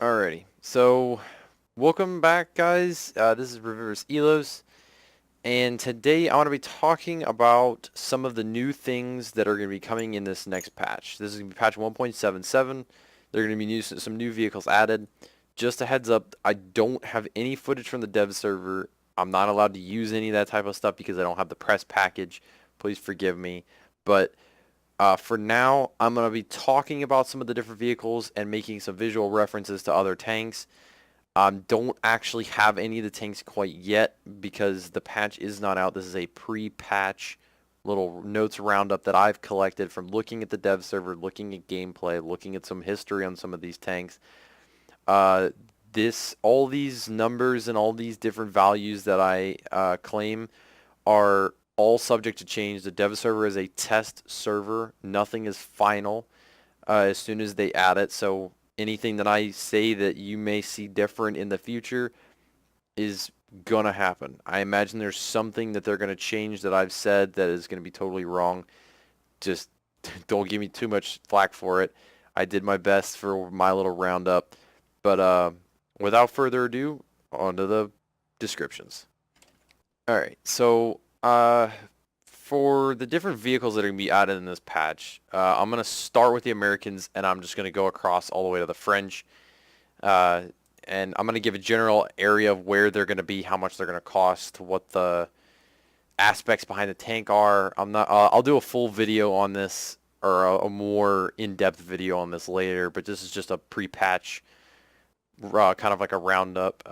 Alrighty, so welcome back, guys. This is Reverse Elos, and today I want to be talking about some of the new things that are going to be coming in this next patch. This is going to be patch 1.77. They're going to be some new vehicles added. Just a heads up, I don't have any footage from the dev server. I'm not allowed to use any of that type of stuff because I don't have the press package. Please forgive me, but for now, I'm going to be talking about some of the different vehicles and making some visual references to other tanks. Don't actually have any of the tanks quite yet because the patch is not out. This is a pre-patch little notes roundup that I've collected from looking at the dev server, looking at gameplay, looking at some history on some of these tanks. Uh, all these numbers and all these different values that I claim are all subject to change. The dev server is a test server. Nothing is final as soon as they add it. So anything that I say that you may see different in the future is gonna happen. I imagine there's something that they're gonna change that I've said that is gonna be totally wrong. Just don't give me too much flack for it. I did my best for my little roundup. But without further ado, on to the descriptions. Alright, so for the different vehicles that are going to be added in this patch, I'm going to start with the Americans, and I'm just going to go across all the way to the French. Uh, and I'm going to give a general area of where they're going to be, how much they're going to cost, what the aspects behind the tank are. I'll do a full video on this, or a more in-depth video on this later, but this is just a pre-patch, kind of like a roundup.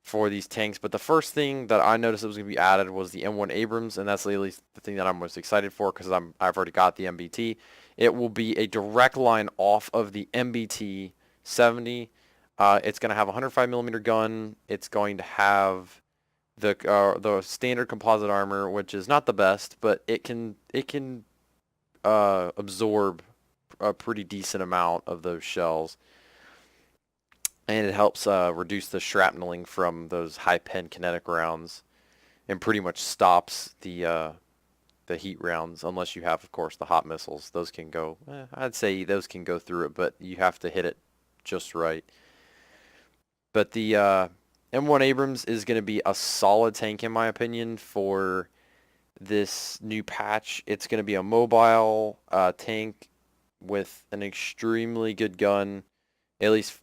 For these tanks. But the first thing that I noticed that was going to be added was the M1 Abrams, and that's at least the thing that I'm most excited for because I've already got the MBT. It will be a direct line off of the MBT 70. It's going to have a 105 millimeter gun. It's going to have the standard composite armor, which is not the best, but it can absorb a pretty decent amount of those shells. And it helps reduce the shrapneling from those high pen kinetic rounds, and pretty much stops the heat rounds, unless you have, of course, the hot missiles. Those can go. I'd say those can go through it, but you have to hit it just right. But the M1 Abrams is going to be a solid tank, in my opinion, for this new patch. It's going to be a mobile tank with an extremely good gun, at least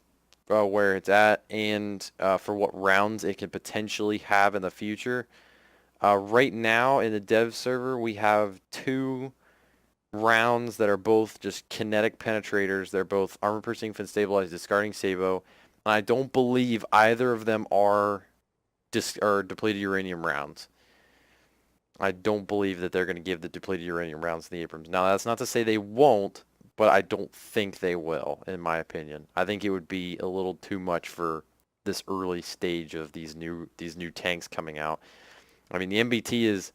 where it's at, and for what rounds it could potentially have in the future. Right now in the dev server, we have two rounds that are both just kinetic penetrators. They're both armor-piercing, fin stabilized, discarding sabot. And I don't believe either of them are depleted uranium rounds. I don't believe that they're going to give the depleted uranium rounds to the Abrams. Now, that's not to say they won't, but I don't think they will, in my opinion. I think it would be a little too much for this early stage of these new tanks coming out. I mean, the MBT is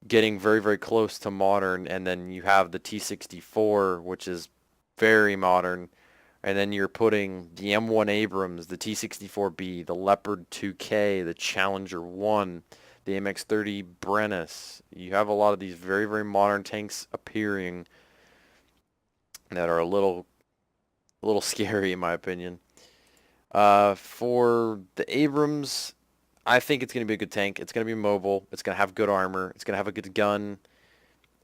getting very, very close to modern, and then you have the T-64, which is very modern, and then you're putting the M1 Abrams, the T-64B, the Leopard 2K, the Challenger 1, the MX-30 Brennus. You have a lot of these very, very modern tanks appearing that are a little scary, in my opinion. For the Abrams, I think it's going to be a good tank. It's going to be mobile. It's going to have good armor. It's going to have a good gun.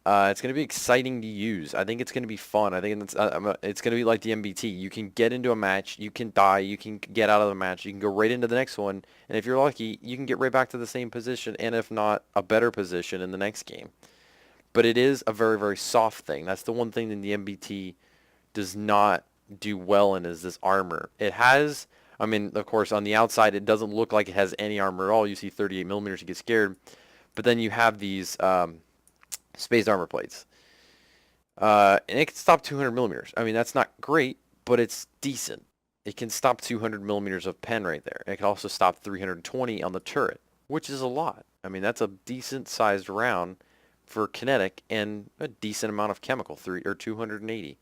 It's going to be exciting to use. I think it's going to be fun. I think it's going to be like the MBT. You can get into a match. You can die. You can get out of the match. You can go right into the next one. And if you're lucky, you can get right back to the same position, and if not, a better position in the next game. But it is a very, very soft thing. That's the one thing that the MBT does not do well in, is this armor. It has, I mean, of course, on the outside, it doesn't look like it has any armor at all. You see 38 millimeters, you get scared. But then you have these spaced armor plates. And it can stop 200 millimeters. I mean, that's not great, but it's decent. It can stop 200 millimeters of pen right there. It can also stop 320 on the turret, which is a lot. I mean, that's a decent sized round for kinetic and a decent amount of chemical, 280.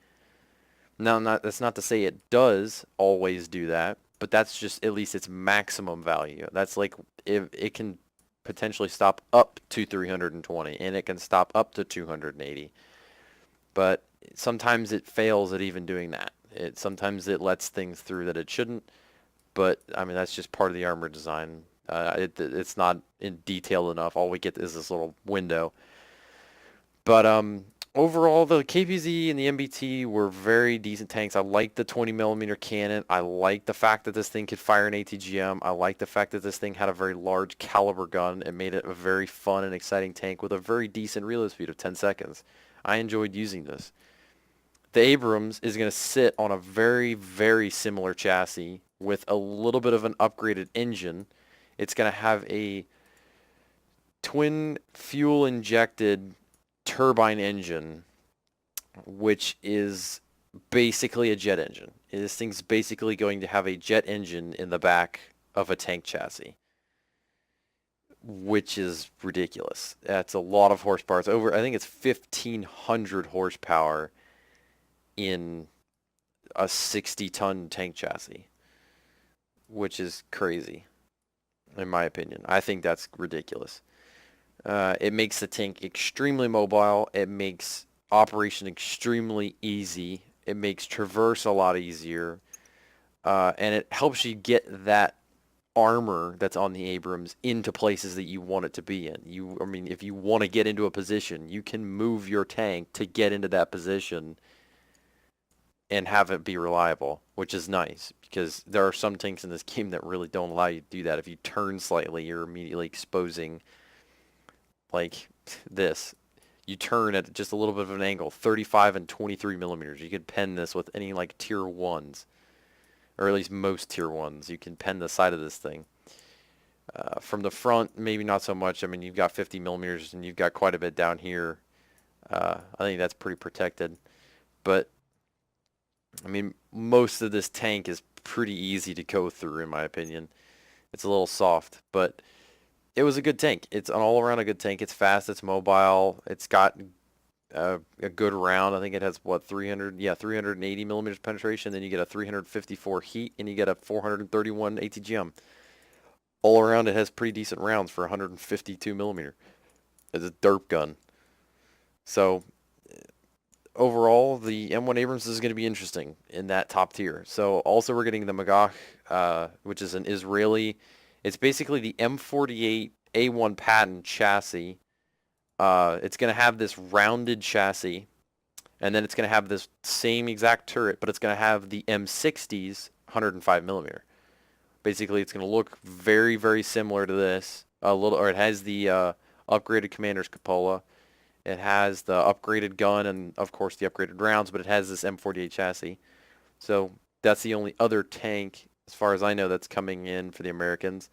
Now, that's not to say it does always do that, but that's just at least its maximum value. That's like if it can potentially stop up to 320, and it can stop up to 280. But sometimes it fails at even doing that. Sometimes it lets things through that it shouldn't, but I mean that's just part of the armor design. It's not in detail enough. All we get is this little window. But overall, the KPZ and the MBT were very decent tanks. I like the 20 millimeter cannon. I like the fact that this thing could fire an ATGM. I like the fact that this thing had a very large caliber gun. It made it a very fun and exciting tank with a very decent reload speed of 10 seconds. I enjoyed using this. The Abrams is going to sit on a very, very similar chassis with a little bit of an upgraded engine. It's going to have a twin fuel injected turbine engine, which is basically a jet engine. This thing's basically going to have a jet engine in the back of a tank chassis, which is ridiculous. That's a lot of horsepower. It's over, I think it's 1,500 horsepower in a 60-ton tank chassis, which is crazy, in my opinion. I think that's ridiculous. It makes the tank extremely mobile. It makes operation extremely easy. It makes traverse a lot easier. And it helps you get that armor that's on the Abrams into places that you want it to be in. I mean, if you want to get into a position, you can move your tank to get into that position and have it be reliable, which is nice because there are some tanks in this game that really don't allow you to do that. If you turn slightly, you're immediately exposing, like this. You turn at just a little bit of an angle, 35 and 23 millimeters. You could pen this with any like tier 1s, or at least most tier 1s. You can pen the side of this thing. From the front, maybe not so much. I mean, you've got 50 millimeters and you've got quite a bit down here. I think that's pretty protected. But I mean, most of this tank is pretty easy to go through, in my opinion. It's a little soft, but it was a good tank. It's an all-around a good tank. It's fast. It's mobile. It's got a good round. I think it has, what, 380 millimeters penetration. Then you get a 354 heat, and you get a 431 ATGM. All around, it has pretty decent rounds for 152 millimeter. It's a derp gun. So overall, the M1 Abrams is going to be interesting in that top tier. So also we're getting the Magach, which is an Israeli. It's basically the M48 A1 patent chassis. It's going to have this rounded chassis, and then it's going to have this same exact turret, but it's going to have the M60's 105 millimeter. Basically, it's going to look very, very similar to this. Or it has the upgraded commander's cupola. It has the upgraded gun and, of course, the upgraded rounds, but it has this M48 chassis. So that's the only other tank, as far as I know, that's coming in for the Americans.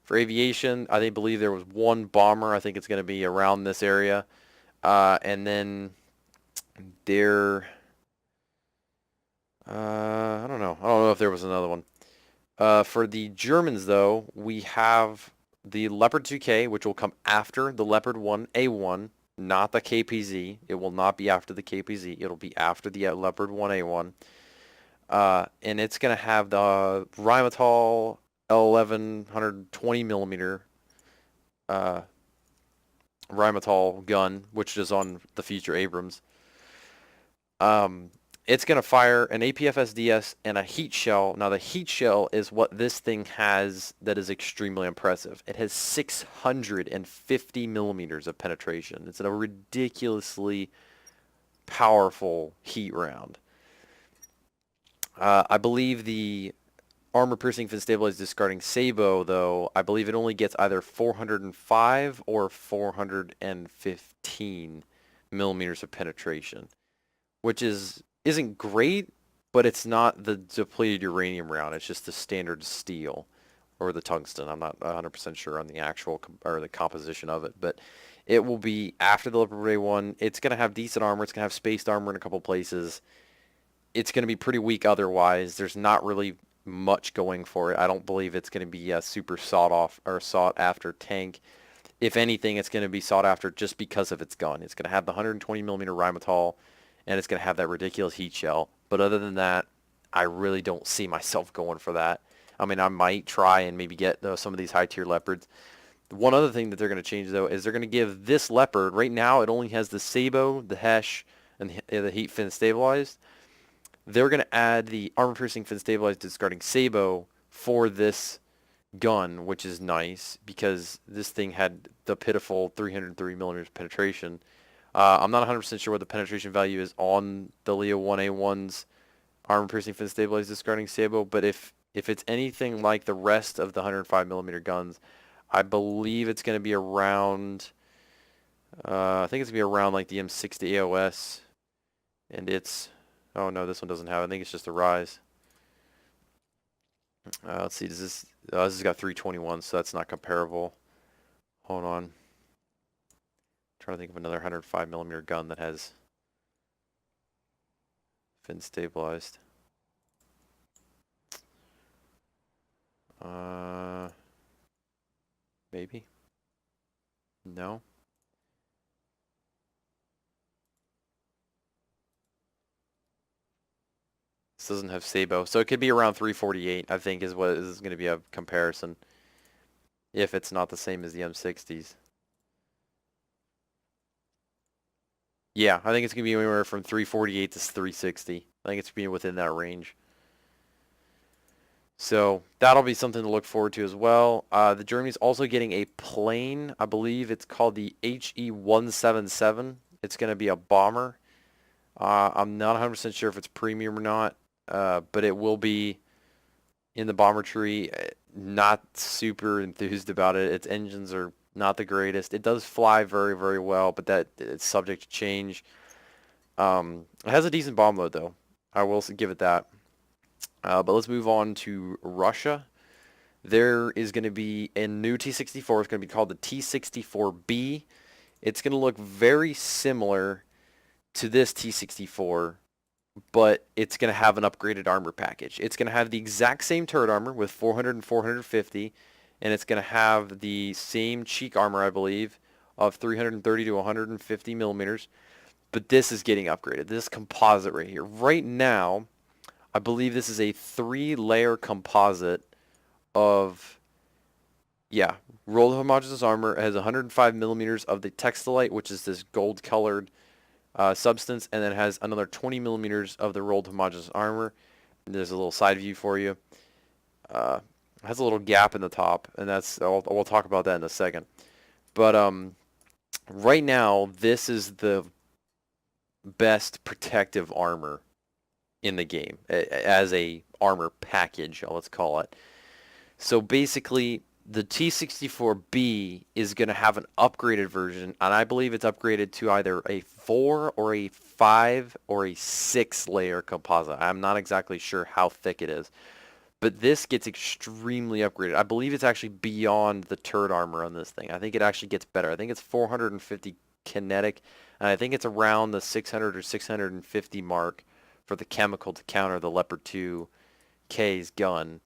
For aviation, I believe there was one bomber. I think it's going to be around this area. And then there, I don't know. I don't know if there was another one. For the Germans, though, we have the Leopard 2K, which will come after the Leopard 1A1, not the KPZ. It will not be after the KPZ. It'll be after the Leopard 1A1. And it's going to have the Rheinmetall L11 120 millimeter Rheinmetall gun, which is on the future Abrams. It's going to fire an APF-SDS and a heat shell. Now, the heat shell is what this thing has that is extremely impressive. It has 650 millimeters of penetration. It's a ridiculously powerful heat round. I believe the armor-piercing fin-stabilized discarding Sabo, though, I believe it only gets either 405 or 415 millimeters of penetration, which isn't great, but it's not the depleted uranium round. It's just the standard steel or the tungsten. I'm not 100% sure on the actual or the composition of it, but it will be after the Leopard A1. It's going to have decent armor. It's going to have spaced armor in a couple places. It's going to be pretty weak otherwise. There's not really much going for it. I don't believe it's going to be a super sought after tank. If anything, it's going to be sought after just because of its gun. It's going to have the 120 millimeter Rheinmetall, and it's going to have that ridiculous heat shell. But other than that, I really don't see myself going for that. I mean, I might try and maybe get some of these high-tier Leopards. One other thing that they're going to change, though, is they're going to give this Leopard, right now it only has the Sabo, the Hesh, and the heat fin stabilized. they're going to add the armor-piercing, fin-stabilized, discarding sabot for this gun, which is nice because this thing had the pitiful 330 millimeters penetration. I'm not 100% sure what the penetration value is on the Leo 1A1's armor-piercing, fin-stabilized, discarding sabot, but if it's anything like the rest of the 105 millimeter guns, I believe it's going to be around. I think it's going to be around like the M60 AOS, and it's. Oh no, this one doesn't have it. I think it's just a Rise. Let's see. Does this? This has got 321, so that's not comparable. Hold on. Trying to think of another 105 millimeter gun that has fin stabilized. Maybe. No. This doesn't have sabot, so it could be around 348. I think is what is going to be a comparison. If it's not the same as the M60s. Yeah, I think it's going to be anywhere from 348 to 360. I think it's being within that range. So that'll be something to look forward to as well. The Germany's also getting a plane. I believe it's called the HE-177. It's going to be a bomber. I'm not 100% sure if it's premium or not, but it will be in the bomber tree. Not super enthused about it. Its engines are not the greatest. It does fly very, very well, but that it's subject to change. It has a decent bomb load, though. I will give it that. But let's move on to Russia. There is going to be a new T-64. It's going to be called the T-64B. It's going to look very similar to this T-64, but it's going to have an upgraded armor package. It's going to have the exact same turret armor with 400 and 450, and it's going to have the same cheek armor, I believe, of 330 to 150 millimeters. But this is getting upgraded. This composite right here. Right now, I believe this is a 3-layer composite of, yeah, rolled homogeneous armor. It has 105 millimeters of the textilite, which is this gold-colored substance, and then it has another 20 millimeters of the rolled homogeneous armor. There's a little side view for you. It has a little gap in the top, and we'll talk about that in a second. But right now, this is the best protective armor in the game as a armor package, let's call it. So basically, the T-64B is going to have an upgraded version, and I believe it's upgraded to either a 4 or a 5 or a 6-layer composite. I'm not exactly sure how thick it is, but this gets extremely upgraded. I believe it's actually beyond the turret armor on this thing. I think it actually gets better. I think it's 450 kinetic, and I think it's around the 600 or 650 mark for the chemical to counter the Leopard 2K's gun.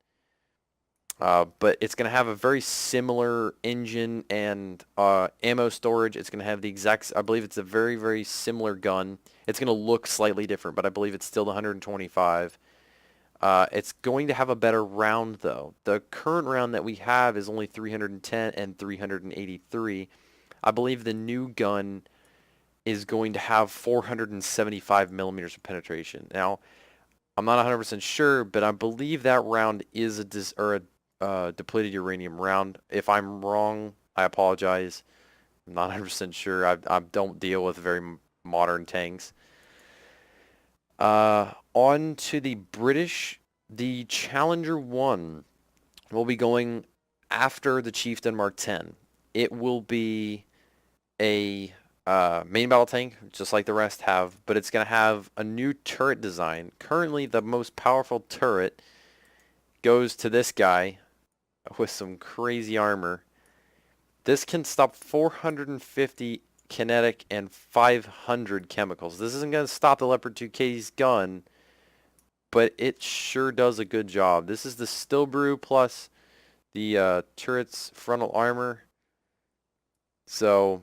But it's going to have a very similar engine and ammo storage. It's going to have the exact, I believe it's a very, very similar gun. It's going to look slightly different, but I believe it's still the 125. It's going to have a better round, though. The current round that we have is only 310 and 383. I believe the new gun is going to have 475 millimeters of penetration. Now, I'm not 100% sure, but I believe that round is a depleted uranium round. If I'm wrong, I apologize. I'm not 100% sure. I don't deal with very modern tanks. On to the British. The Challenger 1 will be going after the Chieftain Mark 10. It will be a main battle tank, just like the rest have, but it's going to have a new turret design. Currently, the most powerful turret goes to this guy with some crazy armor. This can stop 450 kinetic and 500 chemicals. This isn't going to stop the Leopard 2K's gun, but it sure does a good job. This is the Stillbrew plus the turret's frontal armor. So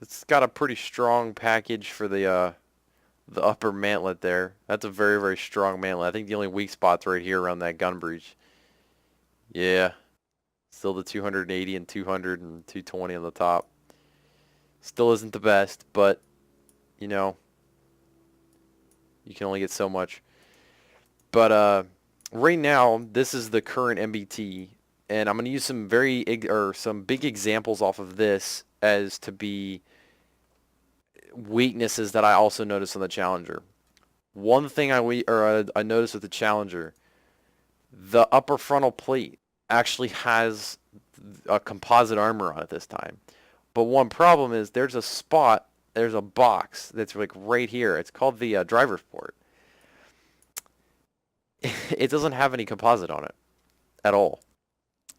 it's got a pretty strong package for the upper mantlet there. That's a very, very strong mantlet. I think the only weak spot's right here around that gun breech. Yeah. Still the 280 and 200 and 220 on the top. Still isn't the best, but, you know, You can only get so much. But right now, this is the current MBT, and I'm going to use some big examples off of this as to be weaknesses that I also noticed on the Challenger. One thing I noticed with the Challenger, the upper frontal plate actually has a composite armor on it this time. But one problem is there's a box that's like right here. It's called the driver's port. It doesn't have any composite on it at all.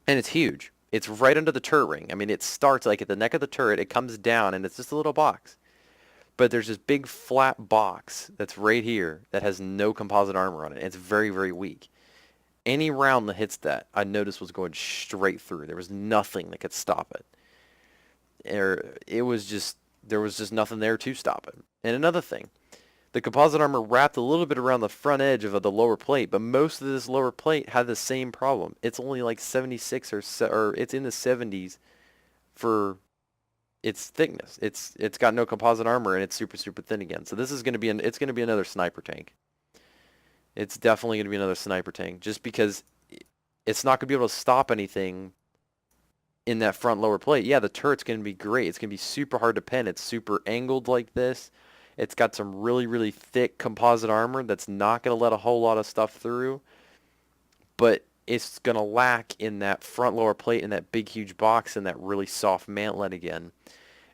And it's huge. It's right under the turret ring. I mean, it starts like at the neck of the turret. It comes down, and it's just a little box. But there's this big flat box that's right here that has no composite armor on it. It's very, very weak. Any round that hits that, I noticed was going straight through. There was nothing that could stop it. There was just nothing there to stop it. And another thing, the composite armor wrapped a little bit around the front edge of the lower plate, but most of this lower plate had the same problem. It's only like 76 or it's in the 70s for its thickness. It's got no composite armor and it's super super thin again. So this is going to be it's going to be another sniper tank. It's definitely going to be another sniper tank just because it's not going to be able to stop anything in that front lower plate. Yeah, the turret's going to be great. It's going to be super hard to pin. It's super angled like this. It's got some really, really thick composite armor that's not going to let a whole lot of stuff through. But it's going to lack in that front lower plate and that big, huge box and that really soft mantlet again.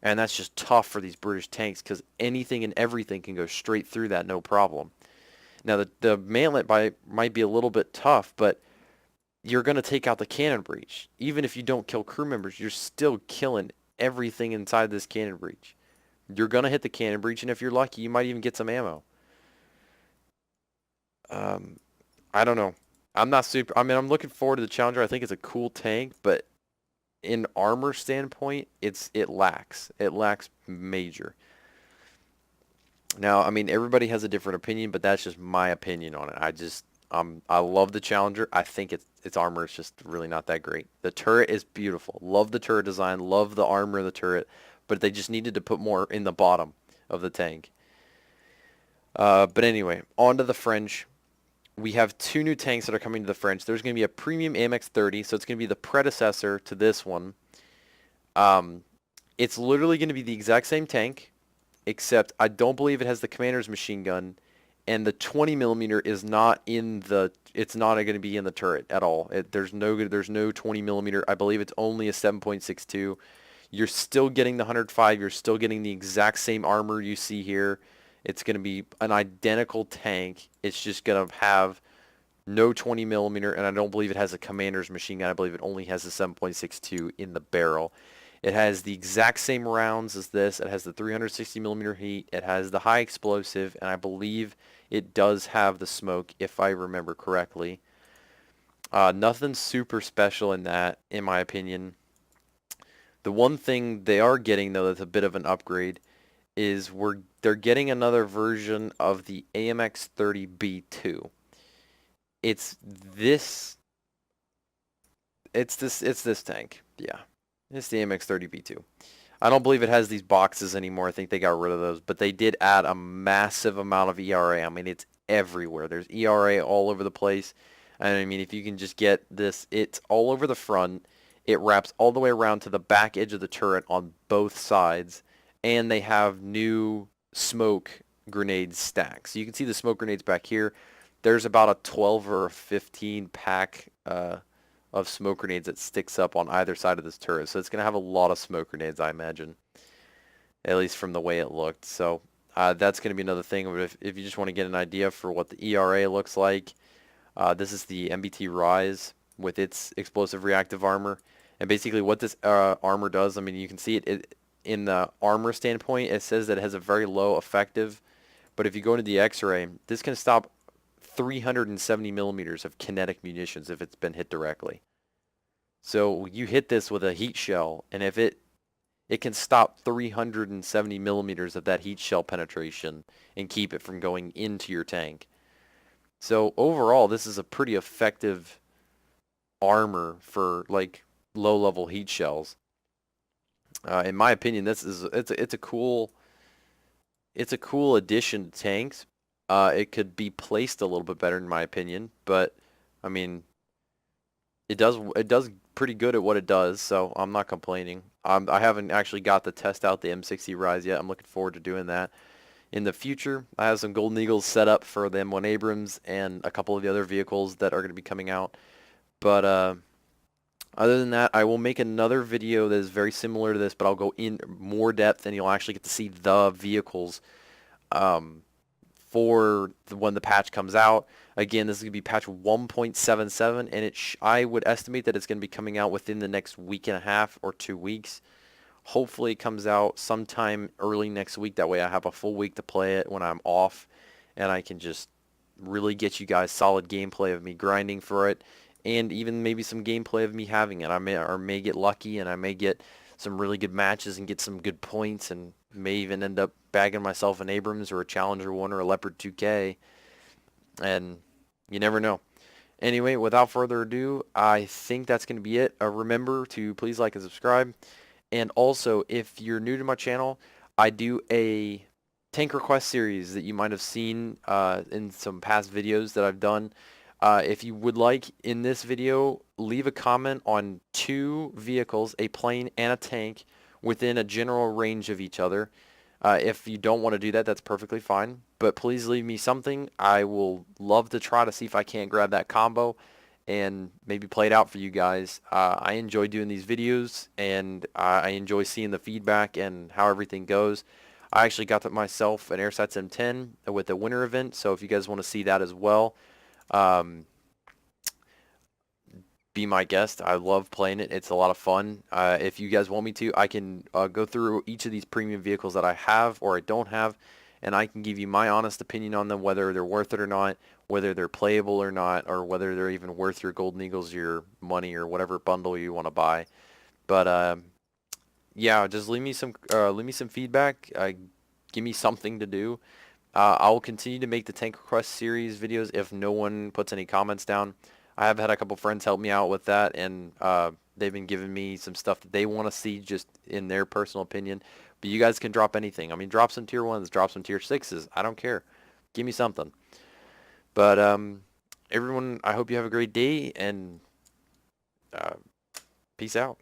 And that's just tough for these British tanks because anything and everything can go straight through that, no problem. Now, the mantlet might be a little bit tough, but you're going to take out the cannon breech. Even if you don't kill crew members, you're still killing everything inside this cannon breech. You're going to hit the cannon breech, and if you're lucky, you might even get some ammo. I don't know. I'm I'm looking forward to the Challenger. I think it's a cool tank, but in armor standpoint, it lacks. It lacks major. Now, I mean, everybody has a different opinion, but that's just my opinion on it. I love the Challenger. I think its armor is just really not that great. The turret is beautiful. Love the turret design. Love the armor of the turret. But they just needed to put more in the bottom of the tank. But anyway, on to the French. We have two new tanks that are coming to the French. There's going to be a premium AMX-30, so it's going to be the predecessor to this one. It's literally going to be the exact same tank, except I don't believe it has the commander's machine gun, and the 20 millimeter is not in the. It's not going to be in the turret at all. There's no 20 millimeter. I believe it's only a 7.62. You're still getting the 105. You're still getting the exact same armor you see here. It's going to be an identical tank. It's just going to have no 20 millimeter, and I don't believe it has a commander's machine gun. I believe it only has a 7.62 in the barrel. It has the exact same rounds as this. It has the 360 millimeter heat. It has the high explosive, and I believe it does have the smoke, if I remember correctly. Nothing super special in that, in my opinion. The one thing they are getting, though, that's a bit of an upgrade, is they're getting another version of the AMX-30B2. It's this tank. Yeah. It's the AMX-30B2. I don't believe it has these boxes anymore. I think they got rid of those, but they did add a massive amount of ERA. I mean, it's everywhere. There's ERA all over the place. And I mean, if you can just get this, it's all over the front. It wraps all the way around to the back edge of the turret on both sides, and they have new smoke grenade stacks. So you can see the smoke grenades back here. There's about a 12 or a 15 pack of smoke grenades that sticks up on either side of this turret. So it's going to have a lot of smoke grenades, I imagine, at least from the way it looked. So that's going to be another thing. If you just want to get an idea for what the ERA looks like, this is the MBT Rise with its explosive reactive armor. And basically what this armor does, I mean, you can see it in the armor standpoint, it says that it has a very low effective. But if you go into the X-ray, this can stop 370 millimeters of kinetic munitions if it's been hit directly. So you hit this with a heat shell, and if it can stop 370 millimeters of that heat shell penetration and keep it from going into your tank. So overall, this is a pretty effective armor for like low-level heat shells. In my opinion, it's a cool addition to tanks, It could be placed a little bit better in my opinion, but I mean, it does pretty good at what it does, so I'm not complaining. I haven't actually got to test out the M60 Rise yet. I'm looking forward to doing that in the future. I have some Golden Eagles set up for the M1 Abrams and a couple of the other vehicles that are going to be coming out. But other than that, I will make another video that is very similar to this, but I'll go in more depth and you'll actually get to see the vehicles um, for when the patch comes out. Again, this is going to be patch 1.77, and I would estimate that it's going to be coming out within the next week and a half or 2 weeks. Hopefully it comes out sometime early next week. That way I have a full week to play it when I'm off, and I can just really get you guys solid gameplay of me grinding for it, and even maybe some gameplay of me having it. I may get lucky, and I may get some really good matches and get some good points, and may even end up bagging myself an Abrams or a Challenger 1 or a Leopard 2K, and you never know. Anyway, without further ado, I think that's going to be it. Remember to please like and subscribe. And also, if you're new to my channel, I do a tank request series that you might have seen in some past videos that I've done. If you would like, in this video, leave a comment on 2 vehicles, a plane and a tank, within a general range of each other. If you don't want to do that, that's perfectly fine. But please leave me something. I will love to try to see if I can't grab that combo and maybe play it out for you guys. I enjoy doing these videos, and I enjoy seeing the feedback and how everything goes. I actually got myself an Airsats M10 with the winter event, so if you guys want to see that as well, um, be my guest. I love playing it. It's a lot of fun. If you guys want me to, I can go through each of these premium vehicles that I have or I don't have, and I can give you my honest opinion on them, whether they're worth it or not, whether they're playable or not, or whether they're even worth your Golden Eagles, your money, or whatever bundle you want to buy. But yeah, just leave me some feedback. Give me something to do. I will continue to make the Tank Request series videos if no one puts any comments down. I have had a couple friends help me out with that, and they've been giving me some stuff that they want to see just in their personal opinion. But you guys can drop anything. I mean, drop some tier 1s, drop some tier 6s. I don't care. Give me something. But everyone, I hope you have a great day, and peace out.